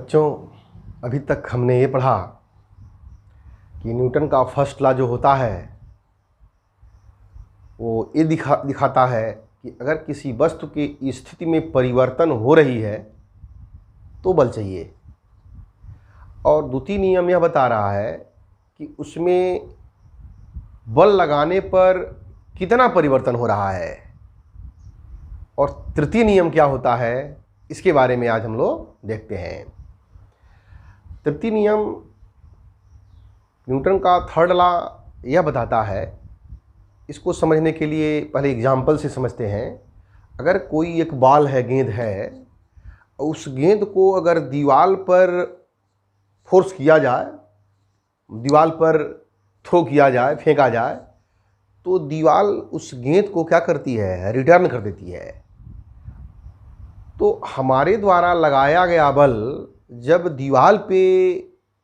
बच्चों, अभी तक हमने ये पढ़ा कि न्यूटन का फर्स्ट लॉ जो होता है वो ये दिखाता है कि अगर किसी वस्तु की स्थिति में परिवर्तन हो रही है तो बल चाहिए। और द्वितीय नियम यह बता रहा है कि उसमें बल लगाने पर कितना परिवर्तन हो रहा है। और तृतीय नियम क्या होता है, इसके बारे में आज हम लोग देखते हैं। तृतीय नियम न्यूटन का थर्ड लॉ यह बताता है। इसको समझने के लिए पहले एग्जाम्पल से समझते हैं। अगर कोई एक बॉल है, गेंद है, उस गेंद को अगर दीवार पर फोर्स किया जाए, दीवार पर थ्रो किया जाए, फेंका जाए, तो दीवार उस गेंद को क्या करती है, रिटर्न कर देती है। तो हमारे द्वारा लगाया गया बल जब दीवार पे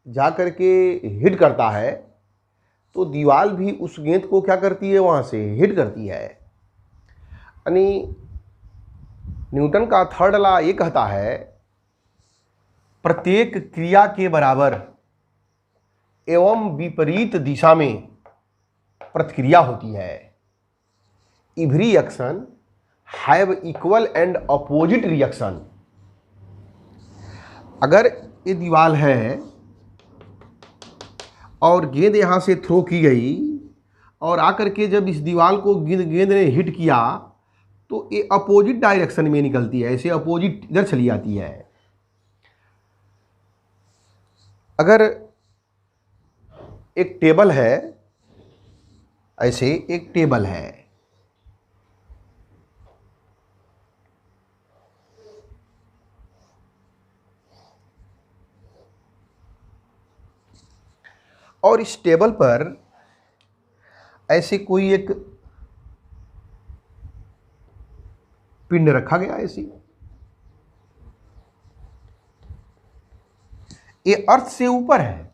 जा कर के हिट करता है तो दीवार भी उस गेंद को क्या करती है, वहाँ से हिट करती है। यानी न्यूटन का थर्ड लॉ ये कहता है प्रत्येक क्रिया के बराबर एवं विपरीत दिशा में प्रतिक्रिया होती है। Every action have equal and opposite reaction. अगर ये दीवार है और गेंद यहाँ से थ्रो की गई और आकर के जब इस दीवार को गेंद ने हिट किया तो ये अपोजिट डायरेक्शन में निकलती है, ऐसे अपोजिट इधर चली जाती है। अगर एक टेबल है, ऐसे एक टेबल है, और इस टेबल पर ऐसे कोई एक पिंड रखा गया। ऐसी ये अर्थ से ऊपर है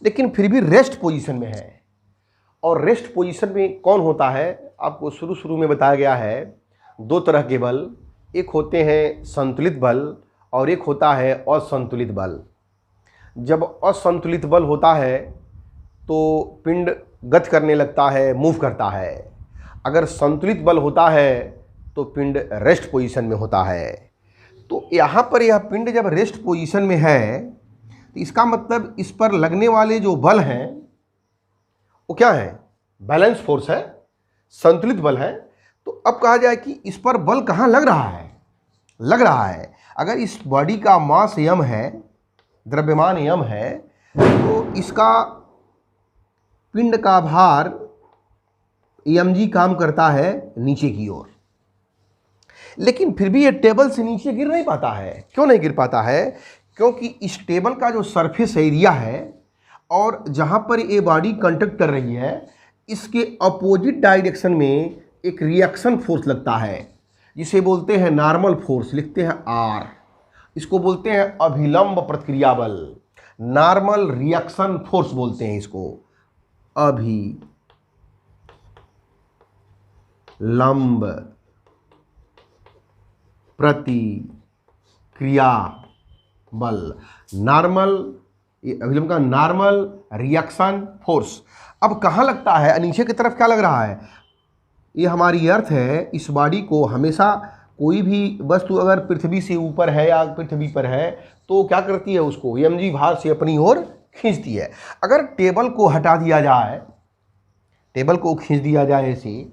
लेकिन फिर भी रेस्ट पोजीशन में है। और रेस्ट पोजीशन में कौन होता है, आपको शुरू में बताया गया है। दो तरह के बल, एक होते हैं संतुलित बल और एक होता है असंतुलित बल। जब असंतुलित बल होता है तो पिंड गति करने लगता है, मूव करता है। अगर संतुलित बल होता है तो पिंड रेस्ट पोजीशन में होता है। तो यहाँ पर यह पिंड जब रेस्ट पोजीशन में है तो इसका मतलब इस पर लगने वाले जो बल हैं वो क्या है, बैलेंस फोर्स है, संतुलित बल है। तो अब कहा जाए कि इस पर बल कहाँ लग रहा है, लग रहा है। अगर इस बॉडी का मास m है, द्रव्यमान m है, तो इसका पिंड का भार mg काम करता है नीचे की ओर। लेकिन फिर भी ये टेबल से नीचे गिर नहीं पाता है। क्यों नहीं गिर पाता है? क्योंकि इस टेबल का जो सरफेस एरिया है और जहाँ पर ये बॉडी कंडक्ट कर रही है, इसके अपोजिट डायरेक्शन में एक रिएक्शन फोर्स लगता है जिसे बोलते हैं नॉर्मल फोर्स, लिखते हैं R। इसको बोलते हैं अभिलंब प्रतिक्रिया बल, नॉर्मल रिएक्शन फोर्स बोलते हैं इसको, अभिलंब प्रतिक्रिया बल, नॉर्मल, अभिलंब का नॉर्मल रिएक्शन फोर्स। अब कहाँ लगता है, नीचे की तरफ क्या लग रहा है, ये हमारी अर्थ है। इस बॉडी को हमेशा कोई भी वस्तु अगर पृथ्वी से ऊपर है या पृथ्वी पर है तो क्या करती है, उसको mg भार से अपनी ओर खींचती है। अगर टेबल को हटा दिया जाए, टेबल को खींच दिया जाए ऐसे,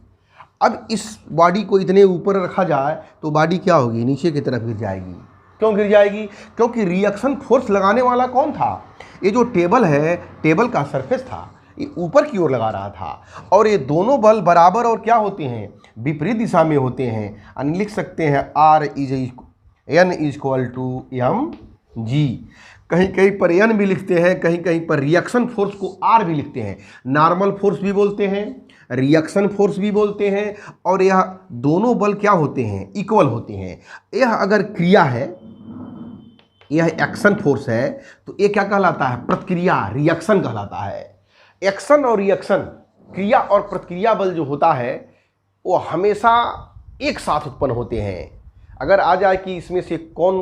अब इस बॉडी को इतने ऊपर रखा जाए तो बॉडी क्या होगी, नीचे की तरफ गिर जाएगी। क्यों गिर जाएगी? क्योंकि रिएक्शन फोर्स लगाने वाला कौन था, ये जो टेबल है, टेबल का सरफेस था, ये ऊपर की ओर लगा रहा था। और ये दोनों बल बराबर और क्या होते हैं, विपरीत दिशा में होते हैं। और लिख सकते हैं R N = mg। कहीं कहीं पर n भी लिखते हैं, कहीं कहीं पर रिएक्शन फोर्स को R भी लिखते हैं। नॉर्मल फोर्स भी बोलते हैं, रिएक्शन फोर्स भी बोलते हैं। और यह दोनों बल क्या होते हैं, इक्वल होते हैं। यह अगर क्रिया है, यह एक्शन फोर्स है, तो ये क्या कहलाता है, प्रतिक्रिया, रिएक्शन कहलाता है। एक्शन और रिएक्शन, क्रिया और प्रतिक्रिया बल जो होता है वो हमेशा एक साथ उत्पन्न होते हैं। अगर आ जाए कि इसमें से कौन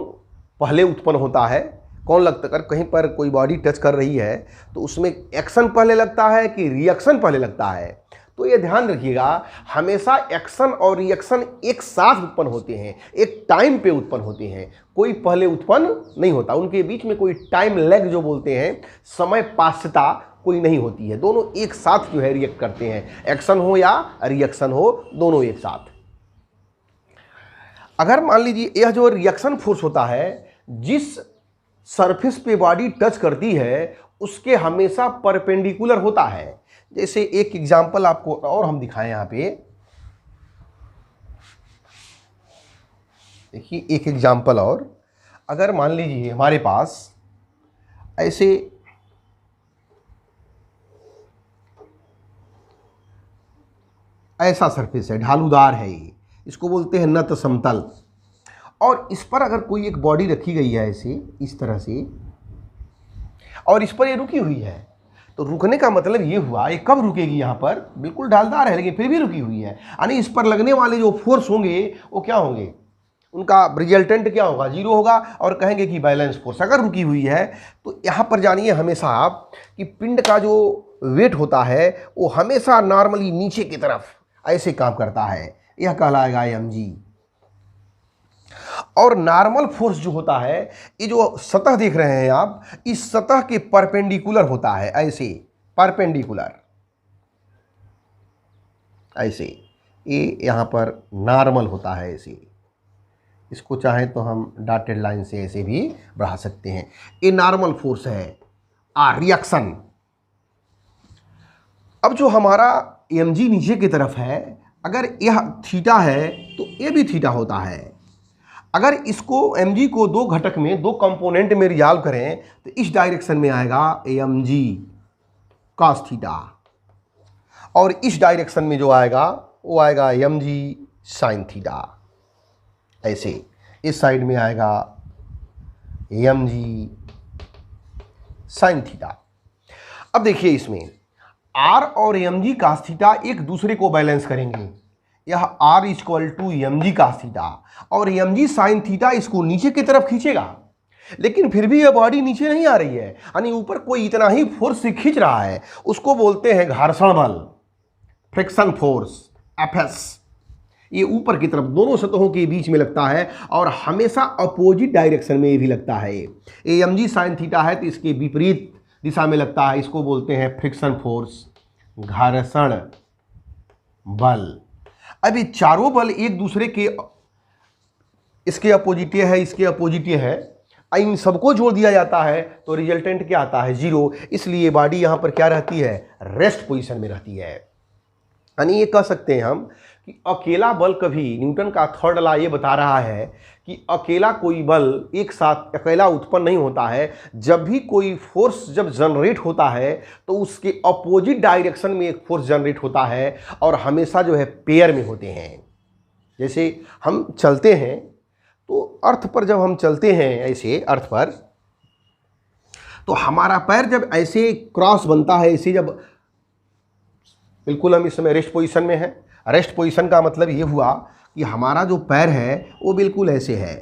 पहले उत्पन्न होता है, कौन लगता, अगर कहीं पर कोई बॉडी टच कर रही है तो उसमें एक्शन पहले लगता है कि रिएक्शन पहले लगता है? तो ये ध्यान रखिएगा, हमेशा एक्शन और रिएक्शन एक साथ उत्पन्न होते हैं, एक टाइम पे उत्पन्न होते हैं, कोई पहले उत्पन्न नहीं होता। उनके बीच में कोई टाइम लैग जो बोलते हैं, समय पाश्यता कोई नहीं होती है। दोनों एक साथ जो है रिएक्ट करते हैं, एक्शन हो या रिएक्शन हो, दोनों एक साथ। अगर मान लीजिए यह जो रिएक्शन फोर्स होता है, जिस सरफेस पे बॉडी टच करती है उसके हमेशा परपेंडिकुलर होता है। जैसे एक एग्जांपल आपको और हम दिखाएं यहाँ पे, देखिए एक एग्जांपल और, अगर मान लीजिए हमारे पास ऐसा सरफेस है, ढालूदार है, ये इसको बोलते हैं नत समतल, और इस पर अगर कोई एक बॉडी रखी गई है ऐसे इस तरह से, और इस पर ये रुकी हुई है, तो रुकने का मतलब ये हुआ, ये कब रुकेगी? यहाँ पर बिल्कुल ढालदार है लेकिन फिर भी रुकी हुई है, यानी इस पर लगने वाले जो फोर्स होंगे वो क्या होंगे, उनका रिजल्टेंट क्या होगा? जीरो होगा, और कहेंगे कि बैलेंस फोर्स। अगर रुकी हुई है तो यहाँ पर जानिए हमेशा आप कि पिंड का जो वेट होता है वो हमेशा नॉर्मली नीचे की तरफ ऐसे काम करता है, यह कहलाएगा mg। और नॉर्मल फोर्स जो होता है, ये जो सतह देख रहे हैं आप, इस सतह के परपेंडिकुलर होता है, ऐसे परपेंडिकुलर, ऐसे, ये यहाँ पर नॉर्मल होता है ऐसे। इसको चाहें तो हम डॉटेड लाइन से ऐसे भी बढ़ा सकते हैं। ये नॉर्मल फोर्स है, रिएक्शन। अब जो हमारा mg नीचे की तरफ है, अगर यह थीटा है तो ये भी थीटा होता है। अगर इसको mg को दो घटक में, दो कंपोनेंट में रिजॉल्व करें तो इस डायरेक्शन में आएगा mg cos थीटा, और इस डायरेक्शन में जो आएगा वो आएगा mg sin थीटा। ऐसे इस साइड में आएगा mg sin थीटा। अब देखिए इसमें r और mg cos थीटा एक दूसरे को बैलेंस करेंगे। यह r equal to mg cos theta और mg sin थीटा इसको नीचे की तरफ खींचेगा, लेकिन फिर भी यह बॉडी नीचे नहीं आ रही है, यानी ऊपर कोई इतना ही फोर्स से खींच रहा है, उसको बोलते हैं घर्षण बल, फ्रिक्शन फोर्स, Fs। ये ऊपर की तरफ दोनों सतहों के बीच में लगता है और हमेशा अपोजिट डायरेक्शन में ये भी लगता है। ये mg sin थीटा है तो इसके विपरीत दिशा में लगता है, इसको बोलते हैं फ्रिक्शन फोर्स, घर्षण बल। अब ये चारों बल एक दूसरे के, इसके अपोजिट है, इसके अपोजिट है, इन सबको जोड़ दिया जाता है तो रिजल्टेंट क्या आता है? जीरो। इसलिए बॉडी यहाँ पर क्या रहती है? रेस्ट पोजीशन में रहती है। यानी ये कह सकते हैं हम कि अकेला बल कभी, न्यूटन का थर्ड लॉ ये बता रहा है कि अकेला कोई बल एक साथ अकेला उत्पन्न नहीं होता है। जब भी कोई फोर्स जब जनरेट होता है तो उसके अपोजिट डायरेक्शन में एक फोर्स जनरेट होता है और हमेशा जो है पेयर में होते हैं। जैसे हम चलते हैं तो अर्थ पर जब हम चलते हैं ऐसे अर्थ पर, तो हमारा पैर जब ऐसे क्रॉस बनता है, ऐसे जब बिल्कुल हम इस समय रेस्ट पोजीशन में है। रेस्ट पोजीशन का मतलब ये हुआ कि हमारा जो पैर है वो बिल्कुल ऐसे है,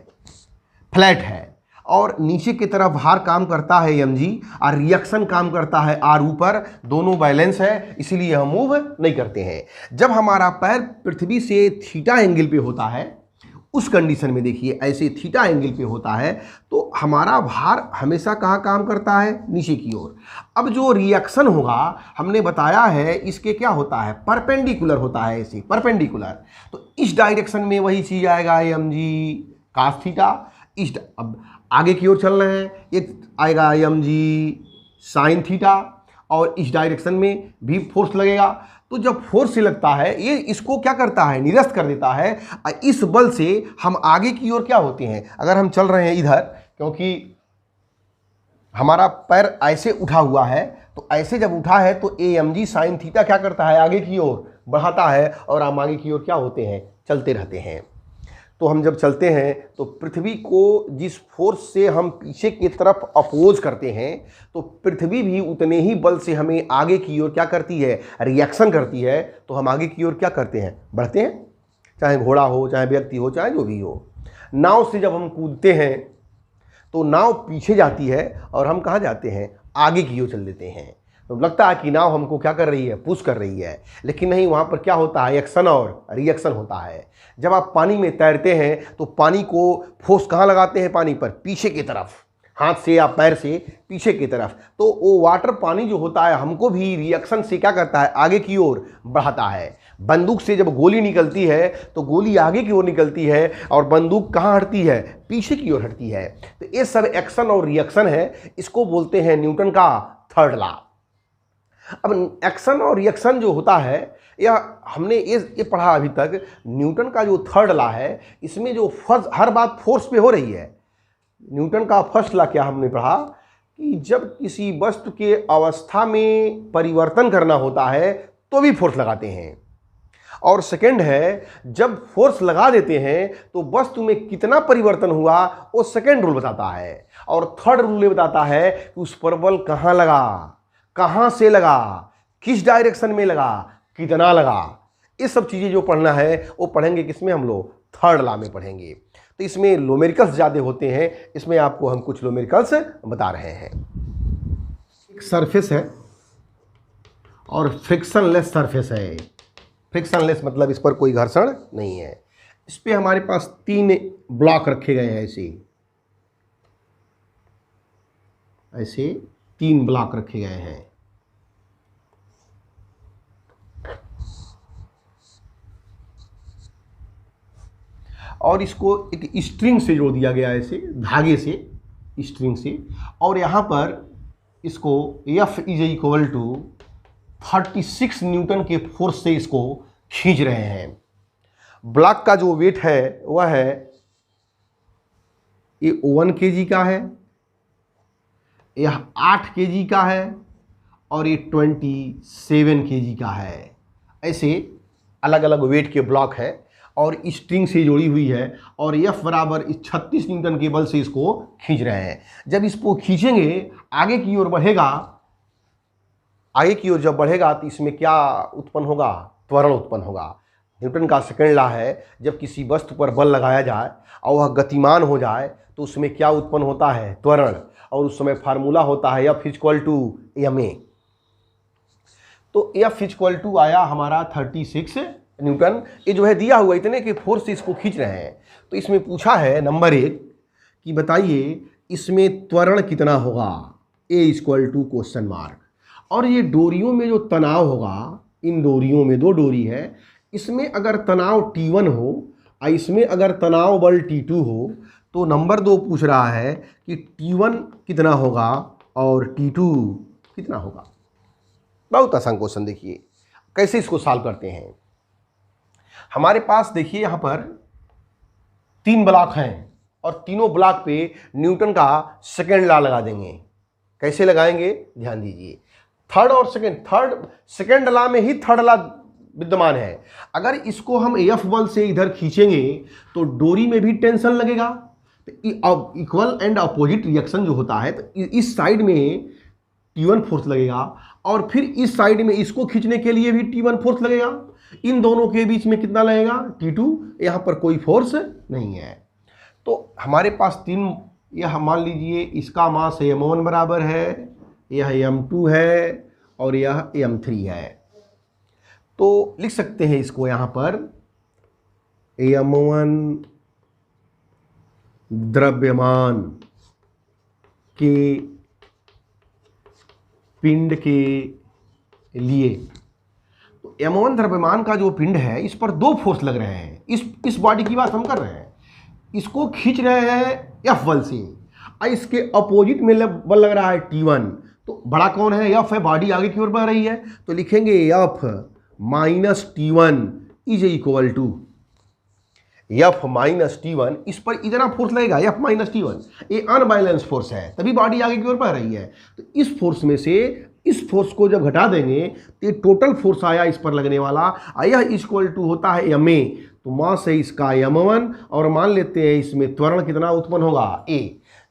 फ्लैट है, और नीचे की तरफ भार काम करता है mg और रिएक्शन काम करता है r ऊपर, दोनों बैलेंस है, इसीलिए हम मूव नहीं करते हैं। जब हमारा पैर पृथ्वी से थीटा एंगल पे होता है, उस कंडीशन में देखिए ऐसे थीटा एंगल पे होता है तो हमारा भार हमेशा कहाँ काम करता है? नीचे की ओर। अब जो रिएक्शन होगा हमने बताया है इसके क्या होता है? परपेंडिकुलर होता है, ऐसे परपेंडिकुलर। तो इस डायरेक्शन में वही चीज आएगा mg cos थीटा। अब आगे की ओर चल रहे हैं, एक आएगा mg sin थीटा, और इस डायरेक्शन में भी फोर्स लगेगा। तो जब फोर्स से लगता है ये इसको क्या करता है? निरस्त कर देता है। इस बल से हम आगे की ओर क्या होते हैं? अगर हम चल रहे हैं इधर, क्योंकि हमारा पैर ऐसे उठा हुआ है, तो ऐसे जब उठा है तो mg sin थीटा क्या करता है? आगे की ओर बढ़ाता है और हम आगे की ओर क्या होते हैं? चलते रहते हैं। तो हम जब चलते हैं तो पृथ्वी को जिस फोर्स से हम पीछे की तरफ अपोज करते हैं, तो पृथ्वी भी उतने ही बल से हमें आगे की ओर क्या करती है? रिएक्शन करती है। तो हम आगे की ओर क्या करते हैं? बढ़ते हैं, चाहे घोड़ा हो, चाहे व्यक्ति हो, चाहे जो भी हो। नाव से जब हम कूदते हैं तो नाव पीछे जाती है और हम कहाँ जाते हैं, आगे की ओर चल देते हैं। तो लगता है कि नाव हमको क्या कर रही है, पुश कर रही है, लेकिन नहीं, वहाँ पर क्या होता है, एक्शन और रिएक्शन होता है। जब आप पानी में तैरते हैं तो पानी को फोर्स कहाँ लगाते हैं, पानी पर, पीछे की तरफ, हाथ से या पैर से पीछे की तरफ। तो वो वाटर पानी जो होता है हमको भी रिएक्शन से क्या करता है, आगे की ओर बढ़ाता है। बंदूक से जब गोली निकलती है तो गोली आगे की ओर निकलती है और बंदूक कहाँ हटती है, पीछे की ओर हटती है। तो ये सब एक्शन और रिएक्शन है, इसको बोलते हैं न्यूटन का थर्ड लॉ। अब एक्शन और रिएक्शन जो होता है, यह हमने ये पढ़ा अभी तक, न्यूटन का जो थर्ड लॉ है, इसमें जो हर बात फोर्स पे हो रही है। न्यूटन का फर्स्ट लॉ क्या हमने पढ़ा कि जब किसी वस्तु के अवस्था में परिवर्तन करना होता है तो भी फोर्स लगाते हैं, और सेकंड है जब फोर्स लगा देते हैं तो वस्तु में कितना परिवर्तन हुआ वो सेकंड रूल बताता है, और थर्ड रूल ये बताता है कि उस पर बल कहाँ लगा, कहाँ से लगा, किस डायरेक्शन में लगा, कितना लगा। ये सब चीज़ें जो पढ़ना है वो पढ़ेंगे किसमें, हम लोग थर्ड लॉ में पढ़ेंगे। तो इसमें लोमेरिकल्स ज़्यादा होते हैं, इसमें आपको हम कुछ लोमेरिकल्स बता रहे हैं। एक सरफेस है और फ्रिक्शनलेस सरफेस है। फ्रिक्शनलेस मतलब इस पर कोई घर्षण नहीं है। इस पर हमारे पास 3 ब्लॉक रखे गए हैं, ऐसे 3 ब्लॉक रखे गए हैं। और इसको एक स्ट्रिंग से जोड़ दिया गया है, ऐसे धागे से, स्ट्रिंग से, और यहाँ पर इसको F is equal to 36 newton के फोर्स से इसको खींच रहे हैं। ब्लॉक का जो वेट है वह है, ये 1 kg का है, यह 8 kg का है, और ये 27 kg का है। ऐसे अलग अलग वेट के ब्लॉक है और स्ट्रिंग से जुड़ी हुई है, और F बराबर 36 न्यूटन के बल से इसको खींच रहे हैं। जब इसको खींचेंगे आगे की ओर बढ़ेगा, आगे की ओर जब बढ़ेगा तो इसमें क्या उत्पन्न होगा, त्वरण उत्पन्न होगा। न्यूटन का सेकंड लॉ है, जब किसी वस्तु पर बल लगाया जाए और वह गतिमान हो जाए तो उसमें क्या उत्पन्न होता है, त्वरण, और उस समय फार्मूला होता है F इक्वल टू ma। तो F इक्वल टू आया हमारा 36 न्यूटन। ये जो है दिया हुआ इतने के फोर्स से इसको खींच रहे हैं। तो इसमें पूछा है नंबर 1 कि बताइए इसमें त्वरण कितना होगा, A equal to question mark. और ये डोरियों में जो तनाव होगा, इन डोरियों में 2 डोरी है, इसमें अगर तनाव T1 हो और इसमें अगर तनाव बल T2 हो, तो नंबर 2 पूछ रहा है कि T1 कितना होगा और T2 कितना होगा। बहुत आसान क्वेश्चन। देखिए कैसे इसको सॉल्व करते हैं। हमारे पास देखिए यहाँ पर 3 ब्लॉक हैं और तीनों ब्लॉक पे न्यूटन का सेकंड लॉ लगा देंगे। कैसे लगाएंगे, ध्यान दीजिए। सेकंड लॉ में ही थर्ड लॉ विद्यमान है। अगर इसको हम F बल से इधर खींचेंगे तो डोरी में भी टेंशन लगेगा, तो इक्वल एंड अपोजिट रिएक्शन जो होता है, तो इस साइड में T1 फोर्स लगेगा और फिर इस साइड में इसको खींचने के लिए भी T1 फोर्स लगेगा। इन दोनों के बीच में कितना लगेगा, T2। यहाँ पर कोई फोर्स नहीं है। तो हमारे पास 3, यह मान लीजिए इसका मास m1 बराबर है, यह m2 है और यह m3 है। तो लिख सकते हैं इसको यहाँ पर m1 द्रव्यमान के पिंड के लिए। तो m1 द्रव्यमान का जो पिंड है इस पर 2 फोर्स लग रहे हैं। इस बॉडी की बात हम कर रहे हैं, इसको खींच रहे हैं F बल से, और इसके अपोजिट में बल लग रहा है T1। तो बड़ा कौन है, F है, बॉडी आगे की ओर बढ़ रही है, तो लिखेंगे F minus T1 is equal to F minus T1। इस पर इतना फोर्स लगेगा F माइनस T1, ये अनबैलेंस फोर्स है, तभी बॉडी आगे की ओर बढ़ रही है। तो इस फोर्स में से इस फोर्स को जब घटा देंगे तो ये टोटल फोर्स आया इस पर लगने वाला, यह इक्वल टू होता है ma। तो मास है इसका m1 और मान लेते हैं इसमें त्वरण कितना उत्पन्न होगा, a।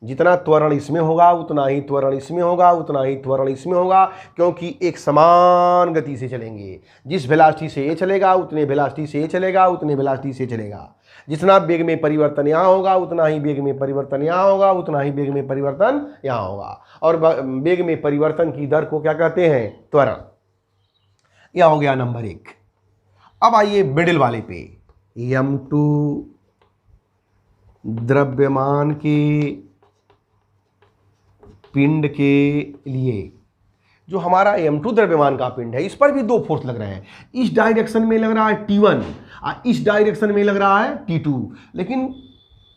जितना त्वरण इसमें होगा उतना ही त्वरण इसमें होगा, उतना ही त्वरण इसमें होगा, क्योंकि एक समान गति से चलेंगे। जिस वेलोसिटी से ये चलेगा उतने वेलोसिटी से ये चलेगा, उतने वेलोसिटी से चलेगा। जितना वेग में परिवर्तन यहाँ होगा उतना ही वेग में परिवर्तन यहाँ होगा, उतना ही वेग में परिवर्तन यहाँ होगा। और वेग में परिवर्तन की दर को क्या कहते हैं? त्वरण। यह हो गया नंबर 1। अब आइए मिडिल वाले पे, m2 द्रव्यमान के पिंड के लिए। जो हमारा m2 द्रव्यमान का पिंड है, इस पर भी 2 फोर्स लग रहे हैं। इस डायरेक्शन में लग रहा है T1 और इस डायरेक्शन में लग रहा है T2, लेकिन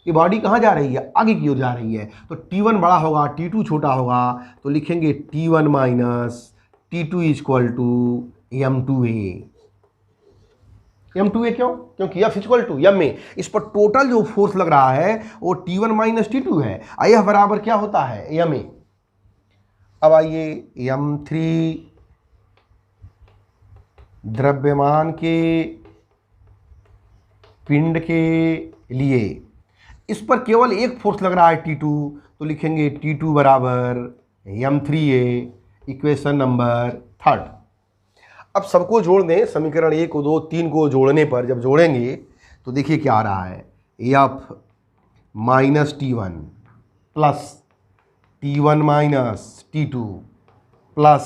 ये बॉडी कहाँ जा रही है? आगे की ओर जा रही है। तो T1 बड़ा होगा, T2 छोटा होगा, तो लिखेंगे T1 minus T2 equal to m2a। m2a क्यों? क्योंकि F इक्वल टू m में इस पर टोटल जो फोर्स लग रहा है वो T1 माइनस T2 है। यह बराबर क्या होता है? m a। अब आइए m3 द्रव्यमान के पिंड के लिए। इस पर केवल एक फोर्स लग रहा है T2, तो लिखेंगे T2 बराबर m3a, इक्वेशन नंबर 3। अब सबको जोड़ दें, समीकरण 1 को 2 3 को जोड़ने पर जब जोड़ेंगे तो देखिए क्या आ रहा है। F minus T1 plus T1 minus T2 plus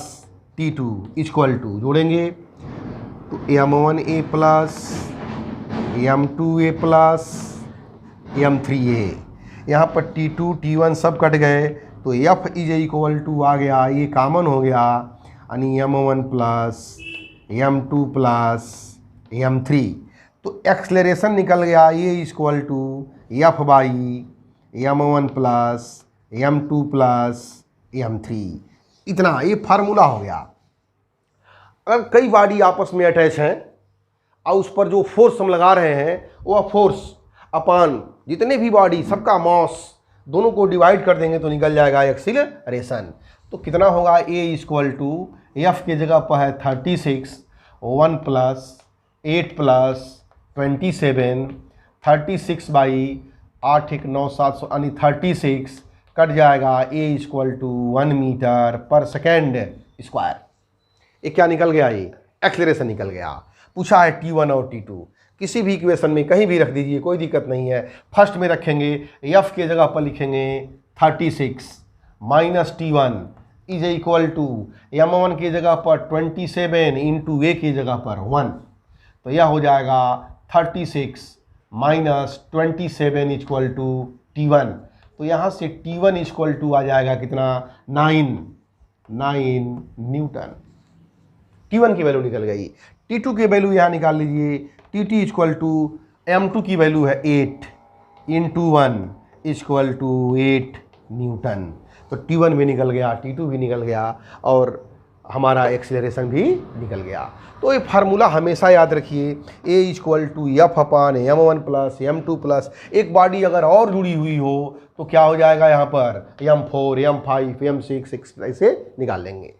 T2 equal to, जोड़ेंगे तो m1a plus m2a plus m3a। यहाँ पर T2 T1 सब कट गए तो F इज इक्वल टू आ गया, ये कॉमन हो गया, यानी m1 plus m2 plus m3। तो एक्सलेरेशन निकल गया, ये equal to F by m1 plus m2 plus m3। इतना ये फार्मूला हो गया। अगर कई बॉडी आपस में अटैच हैं और उस पर जो फोर्स हम लगा रहे हैं वह फोर्स अपान जितने भी बॉडी सबका मॉस दोनों को डिवाइड कर देंगे तो निकल जाएगा एक्सीलरेशन। तो कितना होगा? A इक्वल टू F के जगह पर है 36, 1 प्लस 8 प्लस 27, 36 बाई 8 1 9 7 यानी 36 कट जाएगा। A इक्वल टू 1 मीटर पर सेकेंड स्क्वायर। ये क्या निकल गया? ये एक्सीलरेशन निकल गया। पूछा है T1 और T2, किसी भी इक्वेशन में कहीं भी रख दीजिए, कोई दिक्कत नहीं है। फर्स्ट में रखेंगे, F के जगह पर लिखेंगे 36 minus T1 is equal to m1 की जगह पर 27 इंटू a की जगह पर 1, तो यह हो जाएगा 36 माइनस 27 इक्वल टू T1। तो यहाँ से T1 इक्वल टू आ जाएगा कितना? 9 न्यूटन। T1 की वैल्यू निकल गई। T2 की वैल्यू यहाँ निकाल लीजिए। T2 इक्वल टू m2 की वैल्यू है 8 इंटू 1 इक्वल टू 8 न्यूटन। तो T1 भी निकल गया, T2 भी निकल गया और हमारा एक्सीलरेशन भी निकल गया। तो ये फार्मूला हमेशा याद रखिए, A equal to F upon m1 plus m2 plus एक बॉडी अगर और जुड़ी हुई हो तो क्या हो जाएगा? यहाँ पर m4 m5 m6 ऐसे निकाल लेंगे।